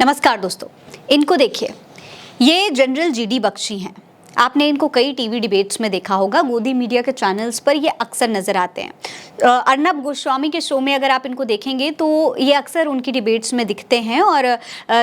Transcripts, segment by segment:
नमस्कार दोस्तों, इनको देखिए, ये जनरल जीडी बख्शी हैं। आपने इनको कई टीवी डिबेट्स में देखा होगा, गोदी मीडिया के चैनल्स पर ये अक्सर नजर आते हैं। अर्नब गोस्वामी के शो में अगर आप इनको देखेंगे तो ये अक्सर उनकी डिबेट्स में दिखते हैं और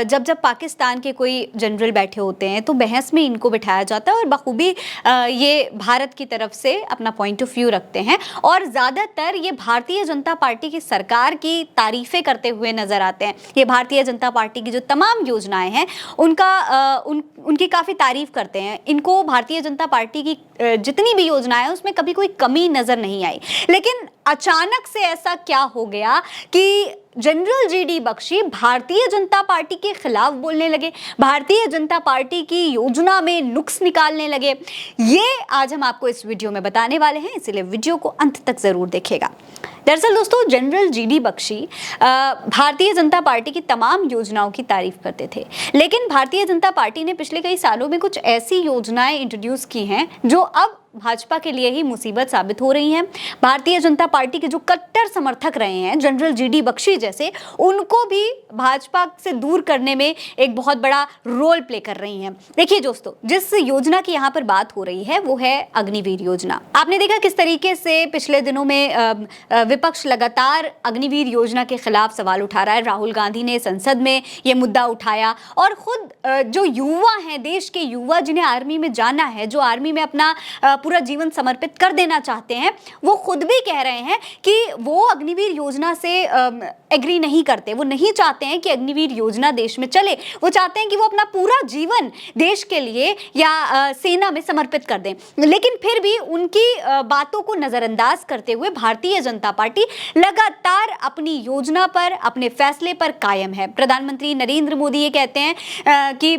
जब जब पाकिस्तान के कोई जनरल बैठे होते हैं तो बहस में इनको बिठाया जाता है और बखूबी ये भारत की तरफ से अपना पॉइंट ऑफ व्यू रखते हैं और ज़्यादातर ये भारतीय जनता पार्टी की सरकार की तारीफ़ें करते हुए नज़र आते हैं। ये भारतीय जनता पार्टी की जो तमाम योजनाएं हैं उनकी काफ़ी तारीफ़ करते हैं। इनको भारतीय जनता पार्टी की जितनी भी योजनाएं हैं उसमें कभी कोई कमी नज़र नहीं आई। लेकिन अचानक से ऐसा क्या हो गया कि general GD Bakshi Bharatiya Janata party के खिलाफ बोलने लगे, भारतीय जनता पार्टी की योजना में नुक्स निकालने लगे। ये आज हम आपको इस वीडियो में बताने वाले हैं, इसलिए वीडियो को अंत तक जरूर देखिएगा। दरअसल दोस्तों, general GD Bakshi Bharatiya Janata party की तमाम योजनाओं की तारीफ करते थे, लेकिन भारतीय जनता पार्टी ने पिछले कई सालों में कुछ ऐसी योजनाएं इंट्रोड्यूस की हैं जो अब भाजपा के लिए ही मुसीबत साबित हो रही हैं। भारतीय जनता पार्टी के जो कट्टर समर्थक रहे हैं जनरल जीडी बख्शी जैसे, उनको भी भाजपा से दूर करने में एक बहुत बड़ा रोल प्ले कर रही हैं। देखिए दोस्तों, जिस योजना की यहाँ पर बात हो रही है वो है अग्निवीर योजना। आपने देखा किस तरीके से पिछले दिनों में विपक्ष लगातार अग्निवीर योजना के खिलाफ सवाल उठा रहा है। राहुल गांधी ने संसद में ये मुद्दा उठाया और खुद जो युवा हैं, देश के युवा जिन्हें आर्मी में जाना है, जो आर्मी में अपना पूरा जीवन समर्पित कर देना चाहते हैं, वो खुद भी कह रहे हैं कि वो अग्निवीर योजना से एग्री नहीं करते। वो नहीं चाहते हैं कि अग्निवीर योजना देश में चले। वो चाहते हैं कि वो अपना पूरा जीवन देश के लिए या सेना में समर्पित कर दें। लेकिन फिर भी उनकी बातों को नजरअंदाज करते हुए भारतीय जनता पार्टी लगातार अपनी योजना पर, अपने फैसले पर कायम है। प्रधानमंत्री नरेंद्र मोदी ये कहते हैं कि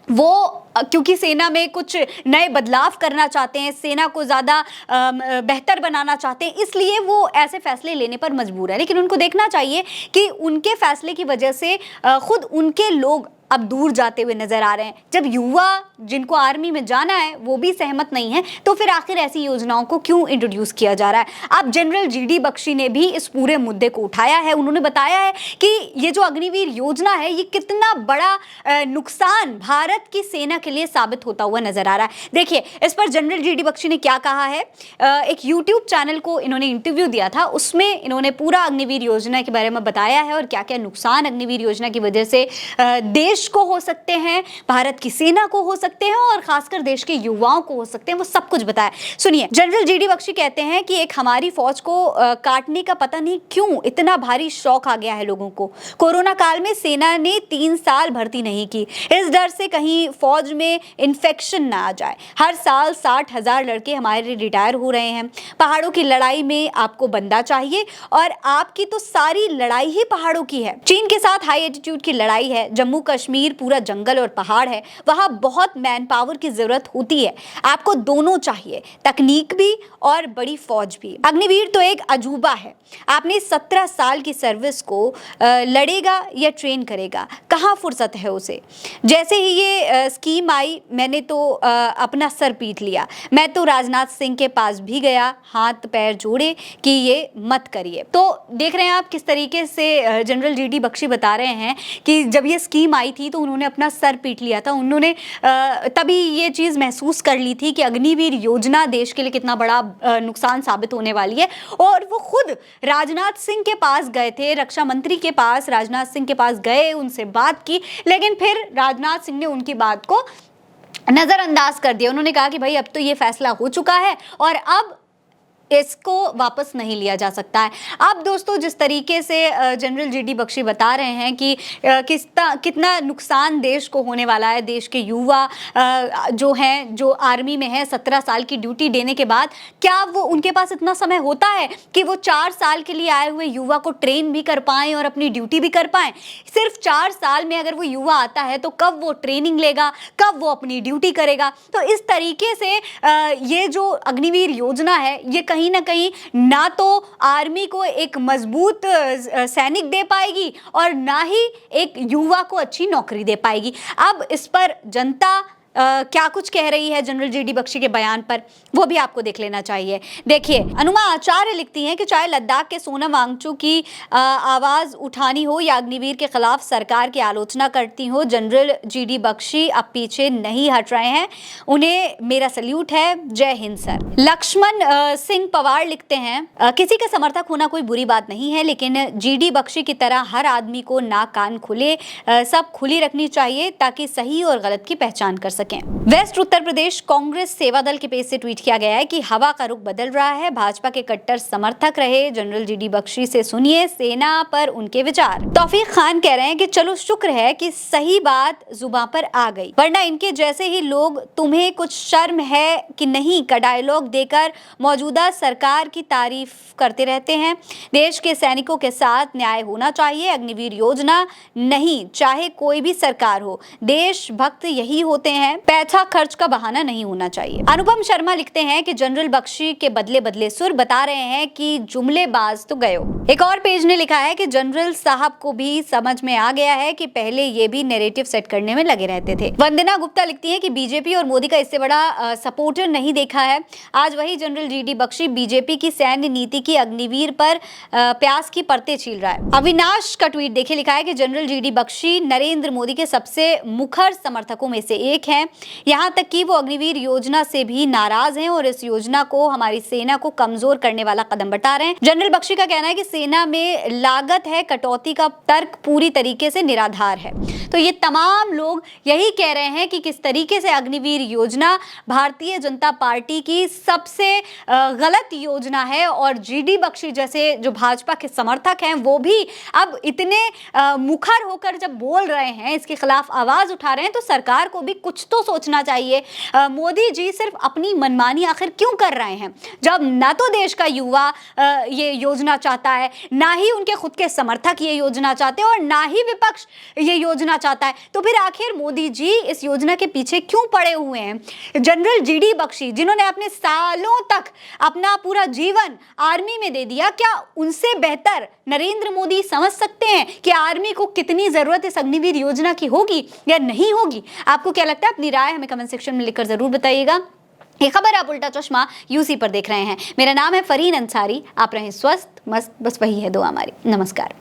वो क्योंकि सेना में कुछ नए बदलाव करना चाहते हैं, सेना को ज़्यादा बेहतर बनाना चाहते हैं, इसलिए वो ऐसे फैसले लेने पर मजबूर है। लेकिन उनको देखना चाहिए कि उनके फैसले की वजह से खुद उनके लोग अब दूर जाते हुए नजर आ रहे हैं। जब युवा जिनको आर्मी में जाना है वो भी सहमत नहीं है, तो फिर आखिर ऐसी योजनाओं को क्यों इंट्रोड्यूस किया जा रहा है। अब जनरल जीडी बख्शी ने भी इस पूरे मुद्दे को उठाया है। उन्होंने बताया है कि ये जो अग्निवीर योजना है ये कितना बड़ा नुकसान भारत की सेना के लिए साबित होता हुआ नजर आ रहा है। देखिए, इस पर जनरल जीडी बख्शी ने क्या कहा है। एक यूट्यूब चैनल को इन्होंने इंटरव्यू दिया था, उसमें इन्होंने पूरा अग्निवीर योजना के बारे में बताया है और क्या क्या नुकसान अग्निवीर योजना की वजह से देश को हो सकते हैं, भारत की सेना को हो सकते हैं और खासकर देश के युवाओं को हो सकते हैं। वो सब कुछ बताया। सुनिए, जनरल जीडी बख्शी कहते हैं कि एक हमारी फौज को काटने का पता नहीं क्यों इतना भारी शौक आ गया है लोगों को। कोरोना काल में सेना ने 3 साल भर्ती नहीं की, इस डर से कहीं फौज में इन्फेक्शन ना आ जाए। हर साल 60,000 लड़के हमारे रिटायर हो रहे हैं। पहाड़ों की लड़ाई में आपको बंदा चाहिए और आपकी तो सारी लड़ाई ही पहाड़ों की है। चीन के साथ हाई एटीट्यूड की लड़ाई है। जम्मू कश्मीर पूरा जंगल और पहाड़ है, वहां बहुत मैन पावर की जरूरत होती है। आपको दोनों चाहिए, तकनीक भी और बड़ी फौज भी। अग्निवीर तो एक अजूबा है। आपने 17 साल की सर्विस को लड़ेगा या ट्रेन करेगा, कहाँ फुर्सत है उसे। जैसे ही ये स्कीम आई मैंने तो अपना सर पीट लिया। मैं तो राजनाथ सिंह के पास भी गया, हाथ पैर जोड़े कि ये मत करिए। तो देख रहे हैं आप किस तरीके से जनरल जीडी बख्शी बता रहे हैं कि जब ये स्कीम आई थी तो उन्होंने अपना सर पीट लिया था। उन्होंने तभी ये चीज़ महसूस कर ली थी कि अग्निवीर योजना देश के लिए कितना बड़ा नुकसान साबित होने वाली है। और वो खुद राजनाथ सिंह के पास गए थे, रक्षा मंत्री के पास, राजनाथ सिंह के पास गए, उनसे बात की, लेकिन फिर राजनाथ सिंह ने उनकी बात को नज़रअंदाज कर दिया। उन्होंने कहा कि भाई अब तो ये फैसला हो चुका है और अब इसको वापस नहीं लिया जा सकता है। अब दोस्तों, जिस तरीके से जनरल जीडी बख्शी बता रहे हैं कि कितना नुकसान देश को होने वाला है, देश के युवा जो हैं, जो आर्मी में है, 17 साल की ड्यूटी देने के बाद क्या वो उनके पास इतना समय होता है कि वो 4 साल के लिए आए हुए युवा को ट्रेन भी कर पाएं और अपनी ड्यूटी भी कर पाएं। सिर्फ 4 साल में अगर वो युवा आता है तो कब वो ट्रेनिंग लेगा, कब वो अपनी ड्यूटी करेगा। तो इस तरीके से ये जो अग्निवीर योजना है ये कहीं ना कहीं ना तो आर्मी को एक मजबूत सैनिक दे पाएगी और ना ही एक युवा को अच्छी नौकरी दे पाएगी। अब इस पर जनता क्या कुछ कह रही है जनरल जीडी बख्शी के बयान पर, वो भी आपको देख लेना चाहिए। देखिए, अनुमा आचार्य लिखती हैं कि चाहे लद्दाख के सोनम वांगचू की आवाज उठानी हो या अग्निवीर के खिलाफ सरकार की आलोचना करती हो, जनरल जीडी बख्शी अब पीछे नहीं हट रहे हैं। उन्हें मेरा सल्यूट है। जय हिंद सर। लक्ष्मण सिंह पवार लिखते हैं, किसी का समर्थक होना कोई बुरी बात नहीं है, लेकिन जीडी बख्शी की तरह हर आदमी को नाक कान खुले सब खुली रखनी चाहिए ताकि सही और गलत की पहचान कर सकें। वेस्ट उत्तर प्रदेश कांग्रेस सेवा दल के पेज से ट्वीट किया गया है कि हवा का रुख बदल रहा है, भाजपा के कट्टर समर्थक रहे जनरल जीडी बख्शी से सुनिए सेना पर उनके विचार। तौफीक खान कह रहे हैं कि चलो शुक्र है कि सही बात जुबान पर आ गई, वरना इनके जैसे ही लोग तुम्हें कुछ शर्म है कि नहीं का डायलॉग देकर मौजूदा सरकार की तारीफ करते रहते हैं। देश के सैनिकों के साथ न्याय होना चाहिए, अग्निवीर योजना नहीं, चाहे कोई भी सरकार हो, देशभक्त यही होते हैं, पैसा खर्च का बहाना नहीं होना चाहिए। अनुपम शर्मा लिखते हैं कि जनरल बख्शी के बदले बदले सुर बता रहे हैं कि जुमलेबाज तो गयो। एक और पेज ने लिखा है कि जनरल साहब को भी समझ में आ गया है कि पहले ये भी नैरेटिव सेट करने में लगे रहते थे। वंदना गुप्ता लिखती हैं कि बीजेपी और मोदी का इससे बड़ा सपोर्टर नहीं देखा है। आज वही जनरल जीडी बख्शी बीजेपी की सैन्य नीति की अग्निवीर पर प्यास की परतें छील रहा है। अविनाश का ट्वीट देखिए, लिखा है कि जनरल जीडी बख्शी नरेंद्र मोदी के सबसे मुखर समर्थकों में से एक हैं। यहाँ तक कि वो अग्निवीर योजना से भी नाराज हैं और इस योजना को हमारी सेना को कमजोर करने वाला कदम बता रहे हैं। जनरल बख्शी का कहना है कि सेना में लागत है, कटौती का तर्क पूरी तरीके से निराधार है। तो ये तमाम लोग यही कह रहे हैं कि किस तरीके से अग्निवीर योजना भारतीय जनता पार्टी की सबसे गलत योजना है और जीडी बख्शी जैसे जो भाजपा के समर्थक हैं वो भी अब इतने मुखर होकर जब बोल रहे हैं, इसके खिलाफ आवाज उठा रहे हैं, तो सरकार को भी कुछ तो सोचना चाहिए। मोदी जी सिर्फ अपनी मनमानी आखिर क्यों कर रहे हैं, जब ना तो देश का युवा ये योजना चाहता है, ना ही उनके खुद के समर्थक ये योजना चाहते हैं और ना ही विपक्ष ये योजना चाहता है, तो फिर आखिर मोदी जी इस योजना के पीछे क्यों पड़े हुए हैं? जनरल जीडी बख्शी जिन्होंने अपने सालों तक अपना पूरा जीवन आर्मी में दे दिया, क्या उनसे बेहतर नरेंद्र मोदी समझ सकते हैं कि आर्मी को कितनी जरूरत इस अग्निवीर योजना की होगी या नहीं होगी? आपको क्या लगता है? अपनी राय हमें कमेंट सेक्शन में लिखकर जरूर बताइएगा। ये खबर आप उल्टा चश्मा यूसी पर देख रहे हैं। मेरा नाम है फरीन अंसारी। आप रहें स्वस्थ मस्त, बस वही है दुआ हमारी। नमस्कार।